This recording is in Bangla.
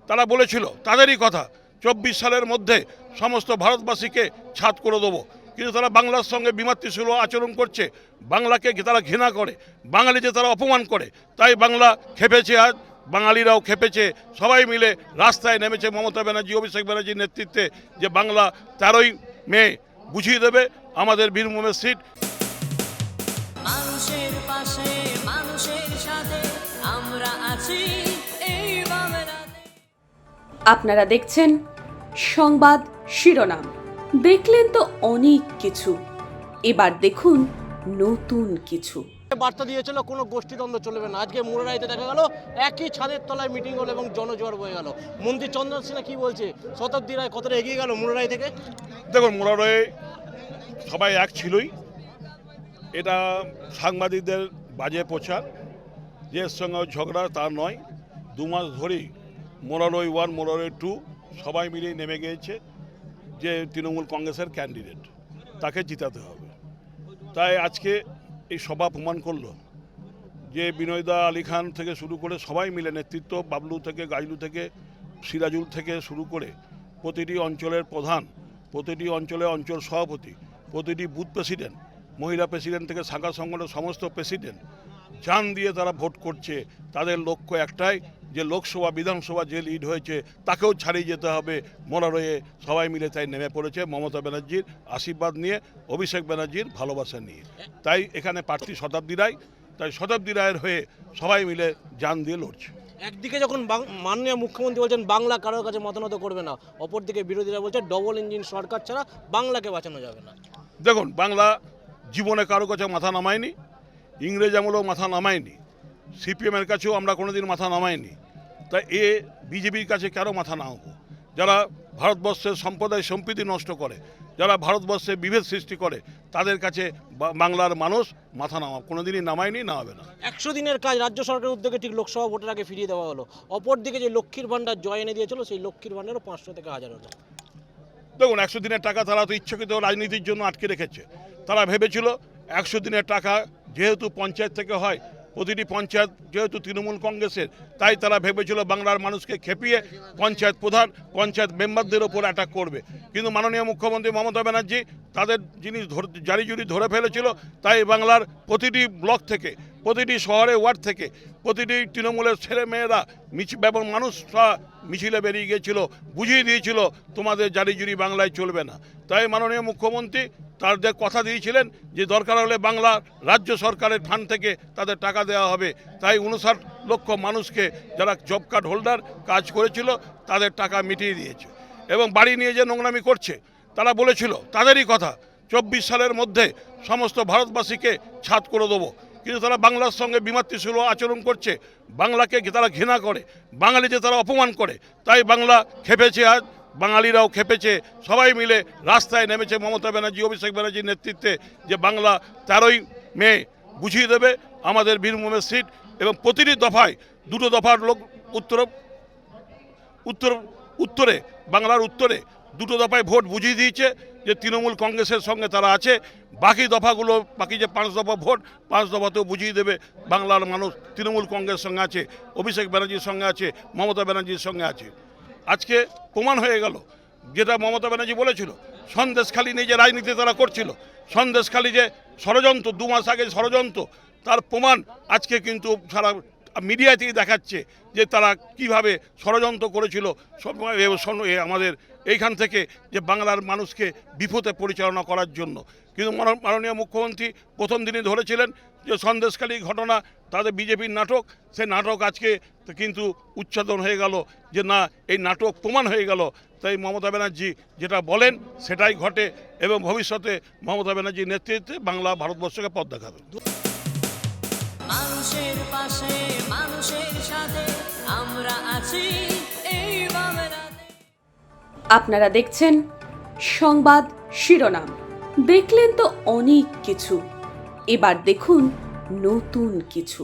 তারা বলেছিল তাদেরই কথা 24 সালের মধ্যে সমস্ত ভারতবাসীকে ছাদ করে দেবো, কিন্তু তারা বাংলার সঙ্গে বিমাতৃসুলভ আচরণ করছে, বাংলাকে তারা ঘৃণা করে, বাঙালিকে তারা অপমান করে। তাই বাংলা খেপেছে, আজ বাঙালিরাও খেপেছে, সবাই মিলে রাস্তায় নেমেছে মমতা ব্যানার্জি অভিষেক ব্যানার্জির নেতৃত্বে, যে বাংলা 13ই মে বুঝিয়ে দেবে আমাদের বীরভূমের সিট। মানুষের পাশে মানুষের সাথে আমরা আছি এই বাংলাতে। আপনারা দেখছেন সংবাদ শিরোনাম। দেখলেন তো অনেক কিছু, এবার দেখুন নতুন কিছু। বার্তা দিয়েছিল কোনো গোষ্ঠীদ্বন্দ্ব চলবে না। আজকে মুরারাইতে দেখা গেল একই ছাদের তলায় মিটিং হলো এবং জনজোয়ার বয়ে গেল। মন্ত্রী চন্দন সিনহা কি বলছে, শতাব্দী রায় কতটা এগিয়ে গেল মুরারাই থেকে? দেখুন, মুরারয়ে সবাই এক ছিলই, এটা সাংবাদিকদের বাজে প্রচার, যে সঙ্গে ঝগড়া তা নয়। 2 মাস ধরেই মুরারই 1 মুরারই 2 সবাই মিলেই নেমে গিয়েছে যে তৃণমূল কংগ্রেসের ক্যান্ডিডেট তাকে জিতাতে হবে। তাই আজকে এই সভা প্রমাণ করলো যে বিনয়দা, আলী খান থেকে শুরু করে সবাই মিলে নেতৃত্ব, বাবলু থেকে, গাইলু থেকে, সিরাজুল থেকে শুরু করে প্রতিটি অঞ্চলের প্রধান, প্রতিটি অঞ্চলে অঞ্চল সভাপতি, প্রতিটি বুথ প্রেসিডেন্ট, মহিলা প্রেসিডেন্ট থেকে শাখা সংগঠনের সমস্ত প্রেসিডেন্ট জান দিয়ে তারা ভোট করছে। তাদের লক্ষ্য একটাই, যে লোকসভা বিধানসভা যে লিড হয়েছে তাকেও ছাড়িয়ে যেতে হবে। মোরারয়ে সবাই মিলে তাই নেমে পড়েছে মমতা ব্যানার্জির আশীর্বাদ নিয়ে, অভিষেক ব্যানার্জির ভালোবাসা নিয়ে। তাই এখানে প্রার্থী শতাব্দী রায়, তাই শতাব্দী রায়ের হয়ে সবাই মিলে জান দিয়ে লড়ছে। একদিকে যখন মাননীয় মুখ্যমন্ত্রী বলছেন বাংলা কারোর কাছে মতানত করবে না, অপরদিকে বিরোধীরা বলছে ডবল ইঞ্জিন সরকার ছাড়া বাংলাকে বাঁচানো যাবে না। দেখুন, বাংলা জীবনে কারো কাছে মাথা নামায়নি, ইংরেজ আমলেও মাথা নামায়নি, সিপিএমের কাছেও আমরা কোনোদিন মাথা নামাইনি। তাই বিজেপির কাছে কেন মাথা নামাবো? যারা ভারতবর্ষের সম্প্রদায় সম্প্রীতি নষ্ট করে, যারা ভারতবর্ষে বিভেদ সৃষ্টি করে, তাদের কাছে বাংলার মানুষ মাথা কোনোদিনই নামায়নি, নামাবে না। 100 দিনের কাজ রাজ্য সরকারের উদ্যোগে ঠিক লোকসভা ভোটের আগে ফিরিয়ে দেওয়া হলো। অপরদিকে যে লক্ষ্মীর ভাণ্ডার জয় এনে দিয়েছিল, সেই লক্ষ্মীর ভাণ্ডারও 500 থেকে 1000 হলো। দেখুন, 100 দিনের টাকা তারা তো ইচ্ছাকৃত রাজনীতির জন্য আটকে রেখেছে। তারা ভেবেছিল 100 দিনের টাকা যেহেতু পঞ্চায়েত থেকে হয়, প্রতিটি পঞ্চায়েত যেহেতু তৃণমূল কংগ্রেসের, তাই তারা ভেবেছিল বাংলার মানুষকে খেপিয়ে পঞ্চায়েত প্রধান, পঞ্চায়েত মেম্বারদের ওপর অ্যাটাক করবে। কিন্তু মাননীয় মুখ্যমন্ত্রী মমতা ব্যানার্জি তাদের জিনিস জারিজুরি ধরে ফেলেছিল। তাই বাংলার প্রতিটি ব্লক থেকে, প্রতিটি শহরে ওয়ার্ড থেকে, প্রতিটি তৃণমূলের ছেলে মেয়েরা এবং মানুষরা মিছিলে বেরিয়ে গিয়েছিল, বুঝিয়ে দিয়েছিল তোমাদের জারিজুরি বাংলায় চলবে না। তাই মাননীয় মুখ্যমন্ত্রী তাদের কথা দিয়েছিলেন যে দরকার হলে বাংলা রাজ্য সরকারের ফান্ড থেকে তাদের টাকা দেওয়া হবে। তাই 59 লক্ষ মানুষকে যারা জব কার্ড হোল্ডার কাজ করেছিল তাদের টাকা মিটিয়ে দিয়েছে। এবং বাড়ি নিয়ে যে নোংরামি করছে, তারা বলেছিল তাদেরই কথা 24 সালের মধ্যে সমস্ত ভারতবাসীকে ছাদ করে দেবো, কিন্তু তারা বাংলার সঙ্গে বিমাতৃসুলভ আচরণ করছে, বাংলাকে তারা ঘৃণা করে, বাঙালিকে তারা অপমান করে। তাই বাংলা খেপেছে, আজ বাঙালিরাও খেপেছে, সবাই মিলে রাস্তায় নেমেছে মমতা ব্যানার্জি অভিষেক ব্যানার্জির নেতৃত্বে, যে বাংলা 13ই মে বুঝিয়ে দেবে আমাদের বীরভূমের সিট। এবং প্রতিটি দফায় 2টো দফার লোক উত্তরে বাংলার উত্তরে 2টো দফায় ভোট বুঝিয়ে দিয়েছে যে তৃণমূল কংগ্রেসের সঙ্গে তারা আছে। বাকি দফাগুলো, বাকি যে 5 দফা ভোট, 5 দফাতেও বুঝিয়ে দেবে বাংলার মানুষ তৃণমূল কংগ্রেসের সঙ্গে আছে, অভিষেক ব্যানার্জির সঙ্গে আছে, মমতা ব্যানার্জির সঙ্গে আছে। আজকে প্রমাণ হয়ে গেল যেটা মমতা ব্যানার্জি বলেছিল, সন্দেশখালী নিয়ে যে রাজনীতি তারা করছিল, সন্দেশখালী যে ষড়যন্ত্র, 2 মাস আগে ষড়যন্ত্র, তার প্রমাণ আজকে কিন্তু সারা মিডিয়াতেই দেখাচ্ছে যে তারা কিভাবে ষড়যন্ত্র করেছিল আমাদের এইখান থেকে, যে বাংলার মানুষকে বিপথে পরিচালনা করার জন্য। কিন্তু মাননীয় মুখ্যমন্ত্রী প্রথম দিনই ধরেছিলেন যে সন্দেশখালী ঘটনা তাদের বিজেপির নাটক। সেই নাটক আজকে কিন্তু উচ্চাদন হয়ে গেল যে না, এই নাটক প্রমাণ হয়ে গেল। তাই মমতা ব্যানার্জি যেটা বলেন সেটাই ঘটে, এবং ভবিষ্যতে মমতা ব্যানার্জির নেতৃত্বে বাংলা ভারতবর্ষকে পথ দেখাবে। মানুষের পাশে মানুষের সাথে আমরা আছি এই বাংলাতে। আপনারা দেখছেন সংবাদ শিরোনাম। দেখলেন তো অনেক কিছু, এবার দেখুন নতুন কিছু।